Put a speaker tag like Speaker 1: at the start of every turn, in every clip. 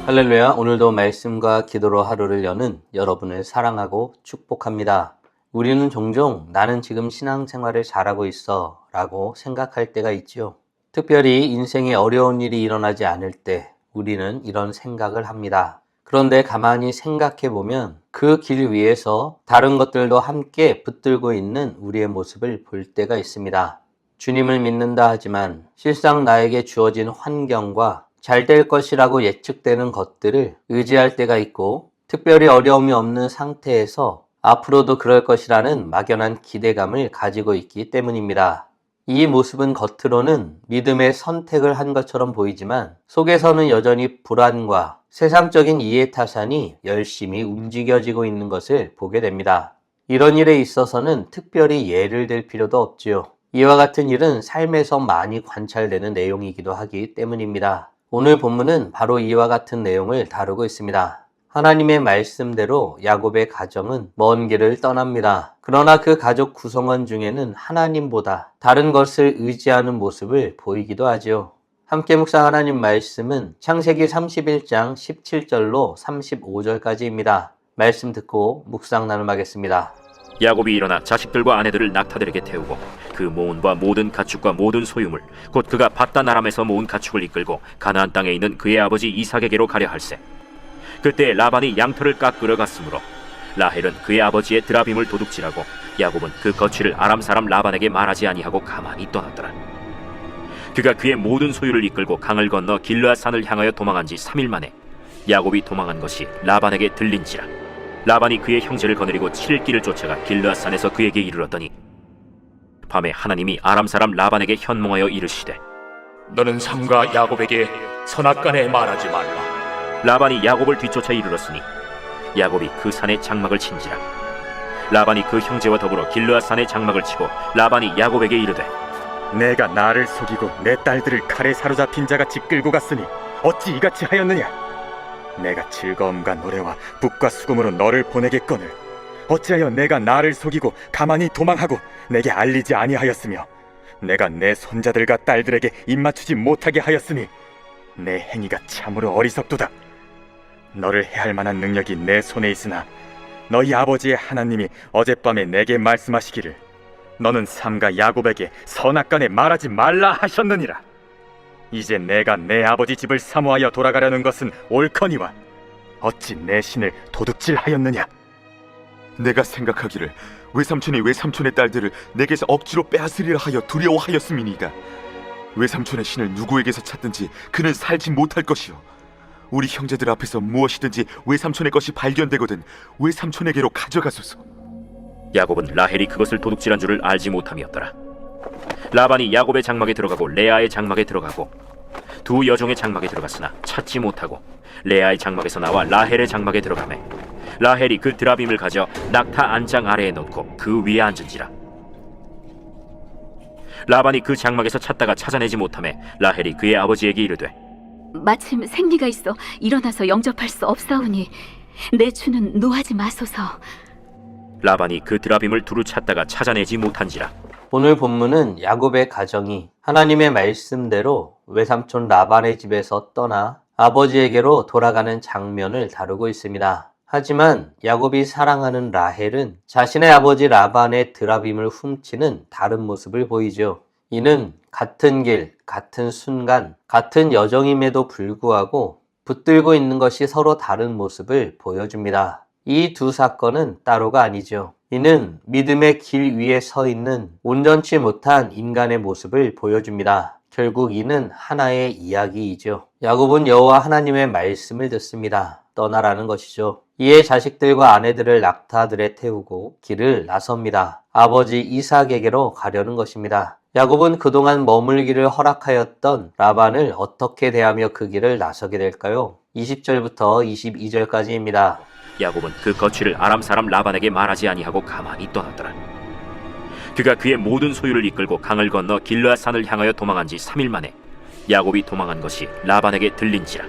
Speaker 1: 할렐루야. 오늘도 말씀과 기도로 하루를 여는 여러분을 사랑하고 축복합니다. 우리는 종종 나는 지금 신앙생활을 잘하고 있어 라고 생각할 때가 있죠. 특별히 인생에 어려운 일이 일어나지 않을 때 우리는 이런 생각을 합니다. 그런데 가만히 생각해 보면 그 길 위에서 다른 것들도 함께 붙들고 있는 우리의 모습을 볼 때가 있습니다. 주님을 믿는다 하지만 실상 나에게 주어진 환경과 잘 될 것이라고 예측되는 것들을 의지할 때가 있고, 특별히 어려움이 없는 상태에서 앞으로도 그럴 것이라는 막연한 기대감을 가지고 있기 때문입니다. 이 모습은 겉으로는 믿음의 선택을 한 것처럼 보이지만 속에서는 여전히 불안과 세상적인 이해타산이 열심히 움직여지고 있는 것을 보게 됩니다. 이런 일에 있어서는 특별히 예를 들 필요도 없지요. 이와 같은 일은 삶에서 많이 관찰되는 내용이기도 하기 때문입니다. 오늘 본문은 바로 이와 같은 내용을 다루고 있습니다. 하나님의 말씀대로 야곱의 가정은 먼 길을 떠납니다. 그러나 그 가족 구성원 중에는 하나님보다 다른 것을 의지하는 모습을 보이기도 하죠. 함께 묵상 하나님 말씀은 창세기 31장 17절로 35절까지입니다. 말씀 듣고 묵상 나눔하겠습니다.
Speaker 2: 야곱이 일어나 자식들과 아내들을 낙타들에게 태우고 그 모은과 모든 가축과 모든 소유물 곧 그가 바단 아람에서 모은 가축을 이끌고 가나안 땅에 있는 그의 아버지 이삭에게로 가려 할세. 그때 라반이 양털을 깎으러 갔으므로 라헬은 그의 아버지의 드라빔을 도둑질하고 야곱은 그 거취를 아람 사람 라반에게 말하지 아니하고 가만히 떠났더라. 그가 그의 모든 소유를 이끌고 강을 건너 길르앗 산을 향하여 도망한 지 3일 만에 야곱이 도망한 것이 라반에게 들린지라. 라반이 그의 형제를 거느리고 7일 길을 쫓아가 길르앗 산에서 그에게 이르렀더니 밤에 하나님이 아람 사람 라반에게 현몽하여 이르시되
Speaker 3: 너는 삼가 야곱에게 선악간에 말하지 말라.
Speaker 2: 라반이 야곱을 뒤쫓아 이르렀으니 야곱이 그 산에 장막을 친지라. 라반이 그 형제와 더불어 길르앗 산에 장막을 치고 라반이 야곱에게 이르되
Speaker 4: 내가 나를 속이고 내 딸들을 칼에 사로잡힌 자같이 끌고 갔으니 어찌 이같이 하였느냐? 내가 즐거움과 노래와 북과 수금으로 너를 보내겠거늘 어찌하여 내가 나를 속이고 가만히 도망하고 내게 알리지 아니하였으며 내가 내 손자들과 딸들에게 입맞추지 못하게 하였으니 내 행위가 참으로 어리석도다. 너를 해할 만한 능력이 내 손에 있으나 너희 아버지의 하나님이 어젯밤에 내게 말씀하시기를 너는 삼가 야곱에게 선악간에 말하지 말라 하셨느니라. 이제 내가 내 아버지 집을 사모하여 돌아가려는 것은 옳거니와 어찌 내 신을 도둑질하였느냐?
Speaker 5: 내가 생각하기를 외삼촌이 외삼촌의 딸들을 내게서 억지로 빼앗으리라 하여 두려워하였음이니이다. 외삼촌의 신을 누구에게서 찾든지 그는 살지 못할 것이요 우리 형제들 앞에서 무엇이든지 외삼촌의 것이 발견되거든 외삼촌에게로 가져가소서.
Speaker 2: 야곱은 라헬이 그것을 도둑질한 줄을 알지 못함이었더라. 라반이 야곱의 장막에 들어가고 레아의 장막에 들어가고 두 여종의 장막에 들어갔으나 찾지 못하고 레아의 장막에서 나와 라헬의 장막에 들어가매 라헬이 그 드라빔을 가져 낙타 안장 아래에 놓고 그 위에 앉은지라. 라반이 그 장막에서 찾다가 찾아내지 못하매 라헬이 그의 아버지에게 이르되
Speaker 6: 마침 생리가 있어 일어나서 영접할 수 없사오니 내 주는 노하지 마소서.
Speaker 2: 라반이 그 드라빔을 두루 찾다가 찾아내지 못한지라.
Speaker 1: 오늘 본문은 야곱의 가정이 하나님의 말씀대로 외삼촌 라반의 집에서 떠나 아버지에게로 돌아가는 장면을 다루고 있습니다. 하지만 야곱이 사랑하는 라헬은 자신의 아버지 라반의 드라빔을 훔치는 다른 모습을 보이죠. 이는 같은 길, 같은 순간, 같은 여정임에도 불구하고 붙들고 있는 것이 서로 다른 모습을 보여줍니다. 이 두 사건은 따로가 아니죠. 이는 믿음의 길 위에 서 있는 온전치 못한 인간의 모습을 보여줍니다. 결국 이는 하나의 이야기이죠. 야곱은 여호와 하나님의 말씀을 듣습니다. 떠나라는 것이죠. 이에 자식들과 아내들을 낙타들에 태우고 길을 나섭니다. 아버지 이삭에게로 가려는 것입니다. 야곱은 그동안 머물기를 허락하였던 라반을 어떻게 대하며 그 길을 나서게 될까요? 20절부터 22절까지입니다.
Speaker 2: 야곱은 그 거취를 아람 사람 라반에게 말하지 아니하고 가만히 떠났더라. 그가 그의 모든 소유를 이끌고 강을 건너 길르앗 산을 향하여 도망한 지 3일 만에 야곱이 도망한 것이 라반에게 들린지라.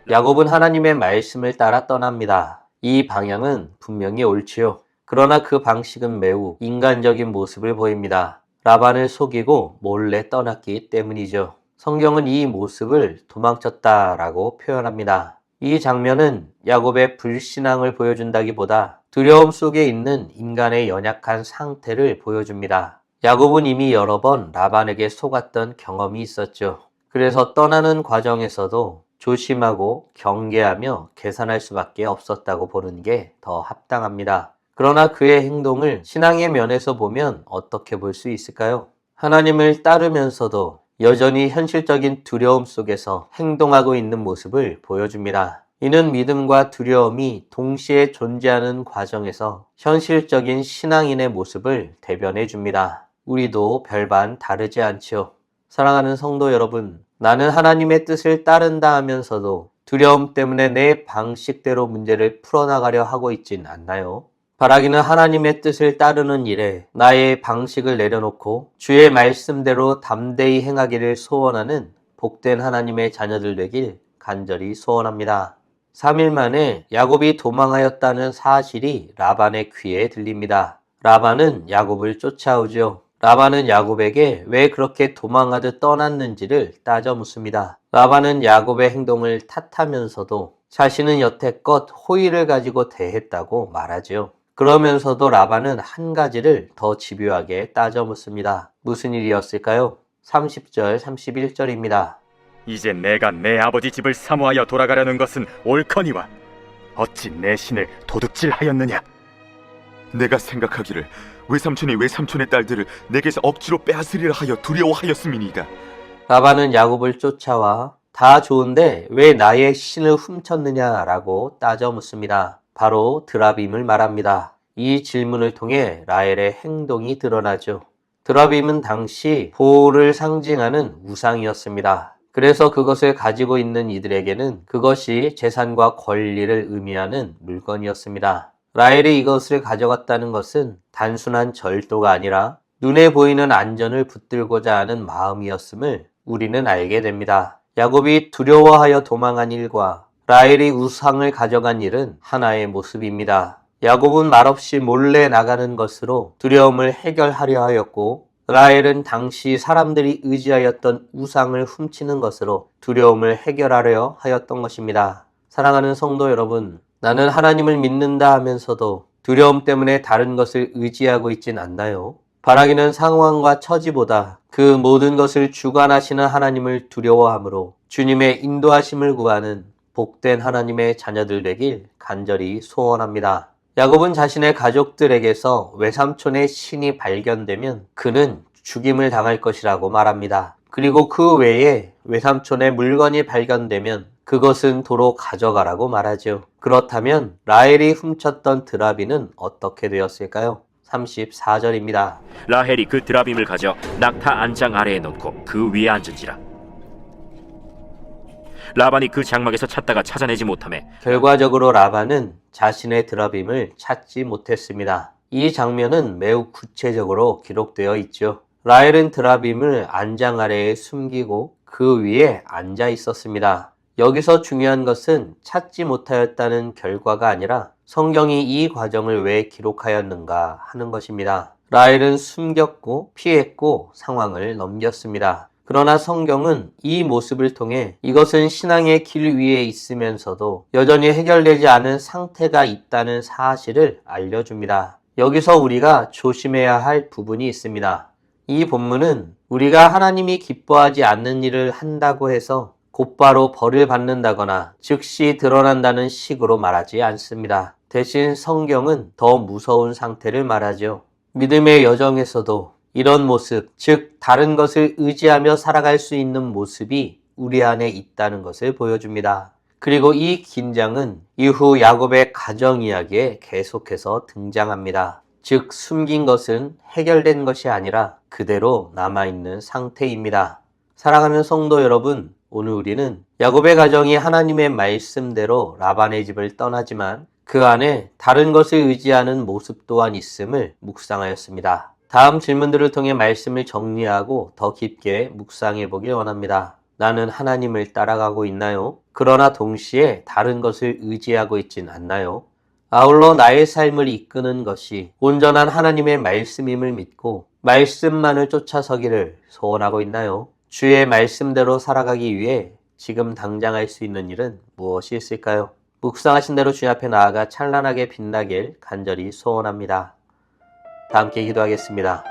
Speaker 1: 야곱은 하나님의 말씀을 따라 떠납니다. 이 방향은 분명히 옳지요. 그러나 그 방식은 매우 인간적인 모습을 보입니다. 라반을 속이고 몰래 떠났기 때문이죠. 성경은 이 모습을 도망쳤다라고 표현합니다. 이 장면은 야곱의 불신앙을 보여준다기보다 두려움 속에 있는 인간의 연약한 상태를 보여줍니다. 야곱은 이미 여러 번 라반에게 속았던 경험이 있었죠. 그래서 떠나는 과정에서도 조심하고 경계하며 계산할 수밖에 없었다고 보는 게 더 합당합니다. 그러나 그의 행동을 신앙의 면에서 보면 어떻게 볼 수 있을까요? 하나님을 따르면서도 여전히 현실적인 두려움 속에서 행동하고 있는 모습을 보여줍니다. 이는 믿음과 두려움이 동시에 존재하는 과정에서 현실적인 신앙인의 모습을 대변해 줍니다. 우리도 별반 다르지 않지요. 사랑하는 성도 여러분, 나는 하나님의 뜻을 따른다 하면서도 두려움 때문에 내 방식대로 문제를 풀어나가려 하고 있진 않나요? 바라기는 하나님의 뜻을 따르는 일에 나의 방식을 내려놓고 주의 말씀대로 담대히 행하기를 소원하는 복된 하나님의 자녀들 되길 간절히 소원합니다. 3일 만에 야곱이 도망하였다는 사실이 라반의 귀에 들립니다. 라반은 야곱을 쫓아오죠. 라반은 야곱에게 왜 그렇게 도망하듯 떠났는지를 따져 묻습니다. 라반은 야곱의 행동을 탓하면서도 자신은 여태껏 호의를 가지고 대했다고 말하죠. 그러면서도 라반은 한 가지를 더 집요하게 따져 묻습니다. 무슨 일이었을까요? 30절, 31절입니다.
Speaker 4: 이제 내가 내 아버지 집을 사모하여 돌아가려는 것은 옳거니와 어찌 내 신을 도둑질하였느냐?
Speaker 5: 내가 생각하기를 외삼촌이 외삼촌의 딸들을 내게서 억지로 빼앗으리라 하여 두려워하였음이니이다.
Speaker 1: 라반은 야곱을 쫓아와 다 좋은데 왜 나의 신을 훔쳤느냐라고 따져 묻습니다. 바로 드라빔을 말합니다. 이 질문을 통해 라헬의 행동이 드러나죠. 드라빔은 당시 보호를 상징하는 우상이었습니다. 그래서 그것을 가지고 있는 이들에게는 그것이 재산과 권리를 의미하는 물건이었습니다. 라헬이 이것을 가져갔다는 것은 단순한 절도가 아니라 눈에 보이는 안전을 붙들고자 하는 마음이었음을 우리는 알게 됩니다. 야곱이 두려워하여 도망한 일과 라헬이 우상을 가져간 일은 하나의 모습입니다. 야곱은 말없이 몰래 나가는 것으로 두려움을 해결하려 하였고, 라헬은 당시 사람들이 의지하였던 우상을 훔치는 것으로 두려움을 해결하려 하였던 것입니다. 사랑하는 성도 여러분, 나는 하나님을 믿는다 하면서도 두려움 때문에 다른 것을 의지하고 있진 않나요? 바라기는 상황과 처지보다 그 모든 것을 주관하시는 하나님을 두려워하므로 주님의 인도하심을 구하는 복된 하나님의 자녀들 되길 간절히 소원합니다. 야곱은 자신의 가족들에게서 외삼촌의 신이 발견되면 그는 죽임을 당할 것이라고 말합니다. 그리고 그 외에 외삼촌의 물건이 발견되면 그것은 도로 가져가라고 말하죠. 그렇다면 라헬이 훔쳤던 드라비는 어떻게 되었을까요? 34절입니다.
Speaker 2: 라헬이 그 드라빔을 가져 낙타 안장 아래에 놓고 그 위에 앉은지라. 라반이 그 장막에서 찾다가 찾아내지 못하매
Speaker 1: 결과적으로 라반은 자신의 드라빔을 찾지 못했습니다. 이 장면은 매우 구체적으로 기록되어 있죠. 라헬은 드라빔을 안장 아래에 숨기고 그 위에 앉아 있었습니다. 여기서 중요한 것은 찾지 못하였다는 결과가 아니라 성경이 이 과정을 왜 기록하였는가 하는 것입니다. 라헬은 숨겼고 피했고 상황을 넘겼습니다. 그러나 성경은 이 모습을 통해 이것은 신앙의 길 위에 있으면서도 여전히 해결되지 않은 상태가 있다는 사실을 알려줍니다. 여기서 우리가 조심해야 할 부분이 있습니다. 이 본문은 우리가 하나님이 기뻐하지 않는 일을 한다고 해서 곧바로 벌을 받는다거나 즉시 드러난다는 식으로 말하지 않습니다. 대신 성경은 더 무서운 상태를 말하죠. 믿음의 여정에서도 이런 모습, 즉 다른 것을 의지하며 살아갈 수 있는 모습이 우리 안에 있다는 것을 보여줍니다. 그리고 이 긴장은 이후 야곱의 가정 이야기에 계속해서 등장합니다. 즉 숨긴 것은 해결된 것이 아니라 그대로 남아있는 상태입니다. 사랑하는 성도 여러분, 오늘 우리는 야곱의 가정이 하나님의 말씀대로 라반의 집을 떠나지만 그 안에 다른 것을 의지하는 모습 또한 있음을 묵상하였습니다. 다음 질문들을 통해 말씀을 정리하고 더 깊게 묵상해 보길 원합니다. 나는 하나님을 따라가고 있나요? 그러나 동시에 다른 것을 의지하고 있진 않나요? 아울러 나의 삶을 이끄는 것이 온전한 하나님의 말씀임을 믿고 말씀만을 쫓아서기를 소원하고 있나요? 주의 말씀대로 살아가기 위해 지금 당장 할 수 있는 일은 무엇이 있을까요? 묵상하신 대로 주님 앞에 나아가 찬란하게 빛나길 간절히 소원합니다. 다 함께 기도하겠습니다.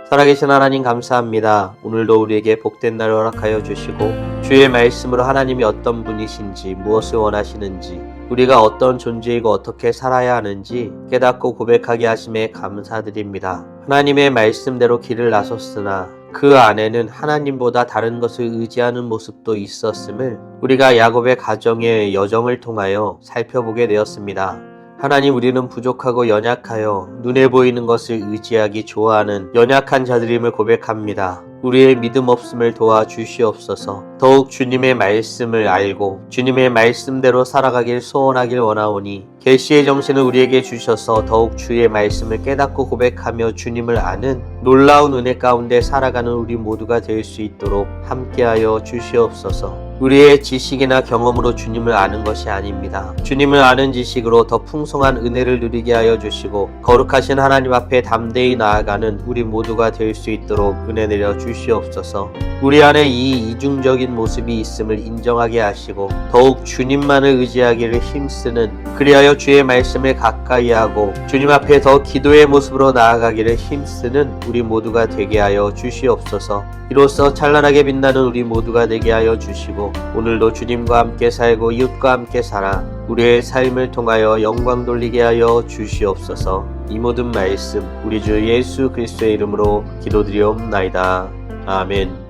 Speaker 1: 살아계신 하나님 감사합니다. 오늘도 우리에게 복된 날을 허락하여 주시고 주의 말씀으로 하나님이 어떤 분이신지 무엇을 원하시는지 우리가 어떤 존재이고 어떻게 살아야 하는지 깨닫고 고백하게 하심에 감사드립니다. 하나님의 말씀대로 길을 나섰으나 그 안에는 하나님보다 다른 것을 의지하는 모습도 있었음을 우리가 야곱의 가정의 여정을 통하여 살펴보게 되었습니다. 하나님, 우리는 부족하고 연약하여 눈에 보이는 것을 의지하기 좋아하는 연약한 자들임을 고백합니다. 우리의 믿음 없음을 도와주시옵소서. 더욱 주님의 말씀을 알고 주님의 말씀대로 살아가길 소원하길 원하오니 계시의 정신을 우리에게 주셔서 더욱 주의 말씀을 깨닫고 고백하며 주님을 아는 놀라운 은혜 가운데 살아가는 우리 모두가 될 수 있도록 함께하여 주시옵소서. 우리의 지식이나 경험으로 주님을 아는 것이 아닙니다. 주님을 아는 지식으로 더 풍성한 은혜를 누리게 하여 주시고 거룩하신 하나님 앞에 담대히 나아가는 우리 모두가 될 수 있도록 은혜 내려 주시옵소서. 우리 안에 이 이중적인 모습이 있음을 인정하게 하시고 더욱 주님만을 의지하기를 힘쓰는, 그리하여 주의 말씀을 가까이 하고 주님 앞에 더 기도의 모습으로 나아가기를 힘쓰는 우리 모두가 되게 하여 주시옵소서. 이로써 찬란하게 빛나는 우리 모두가 되게 하여 주시고 오늘도 주님과 함께 살고 이웃과 함께 살아 우리의 삶을 통하여 영광 돌리게 하여 주시옵소서. 이 모든 말씀 우리 주 예수 그리스도의 이름으로 기도드리옵나이다. 아멘.